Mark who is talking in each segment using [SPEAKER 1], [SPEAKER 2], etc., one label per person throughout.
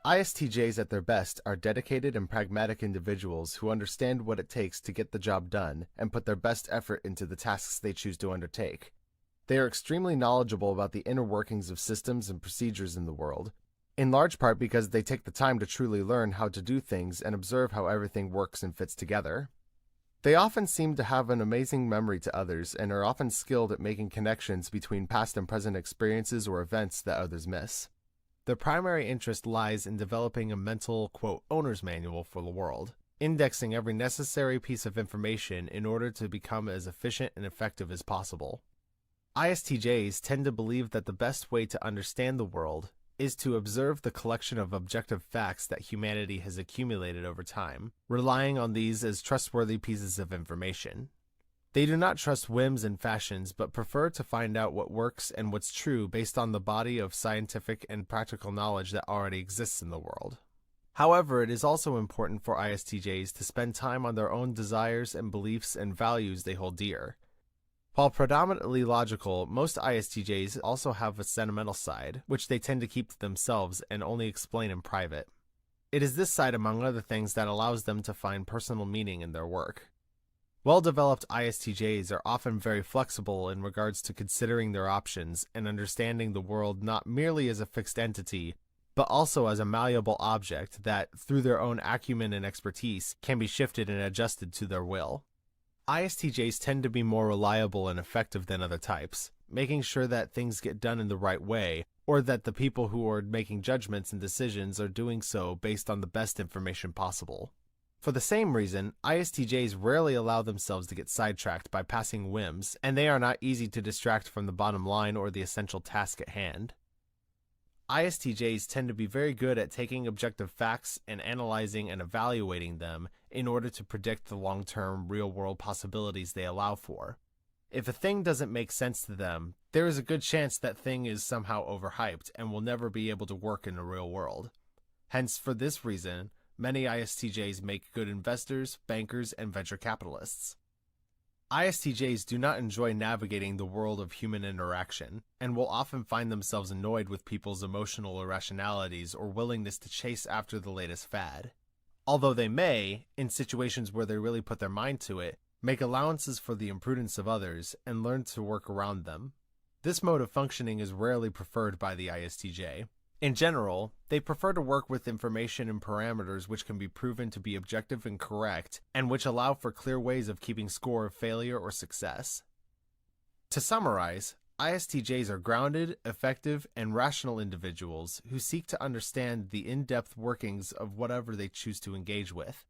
[SPEAKER 1] ISTJs at their best are dedicated and pragmatic individuals who understand what it takes to get the job done and put their best effort into the tasks they choose to undertake. They are extremely knowledgeable about the inner workings of systems and procedures in the world, in large part because they take the time to truly learn how to do things and observe how everything works and fits together. They often seem to have an amazing memory to others and are often skilled at making connections between past and present experiences or events that others miss. Their primary interest lies in developing a mental, quote, owner's manual for the world, indexing every necessary piece of information in order to become as efficient and effective as possible. ISTJs tend to believe that the best way to understand the world is to observe the collection of objective facts that humanity has accumulated over time, relying on these as trustworthy pieces of information. They do not trust whims and fashions, but prefer to find out what works and what's true based on the body of scientific and practical knowledge that already exists in the world. However, it is also important for ISTJs to spend time on their own desires and beliefs and values they hold dear. While predominantly logical, most ISTJs also have a sentimental side, which they tend to keep to themselves and only explain in private. It is this side, among other things, that allows them to find personal meaning in their work. Well-developed ISTJs are often very flexible in regards to considering their options and understanding the world not merely as a fixed entity, but also as a malleable object that, through their own acumen and expertise, can be shifted and adjusted to their will. ISTJs tend to be more reliable and effective than other types, making sure that things get done in the right way, or that the people who are making judgments and decisions are doing so based on the best information possible. For the same reason, ISTJs rarely allow themselves to get sidetracked by passing whims, and they are not easy to distract from the bottom line or the essential task at hand. ISTJs tend to be very good at taking objective facts and analyzing and evaluating them in order to predict the long-term, real-world possibilities they allow for. If a thing doesn't make sense to them, there is a good chance that thing is somehow overhyped and will never be able to work in the real world. Hence, for this reason, many ISTJs make good investors, bankers, and venture capitalists. ISTJs do not enjoy navigating the world of human interaction, and will often find themselves annoyed with people's emotional irrationalities or willingness to chase after the latest fad. Although they may, in situations where they really put their mind to it, make allowances for the imprudence of others and learn to work around them. This mode of functioning is rarely preferred by the ISTJ. In general, they prefer to work with information and parameters which can be proven to be objective and correct, and which allow for clear ways of keeping score of failure or success. To summarize, ISTJs are grounded, effective, and rational individuals who seek to understand the in-depth workings of whatever they choose to engage with.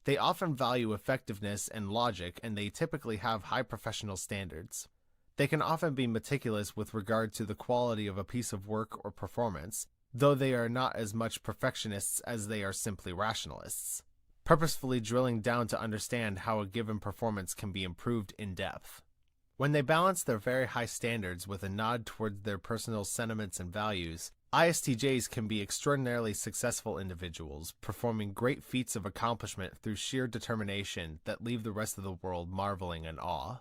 [SPEAKER 1] They often value effectiveness and logic, and they typically have high professional standards. They can often be meticulous with regard to the quality of a piece of work or performance, though they are not as much perfectionists as they are simply rationalists, purposefully drilling down to understand how a given performance can be improved in depth. When they balance their very high standards with a nod towards their personal sentiments and values, ISTJs can be extraordinarily successful individuals, performing great feats of accomplishment through sheer determination that leave the rest of the world marveling in awe.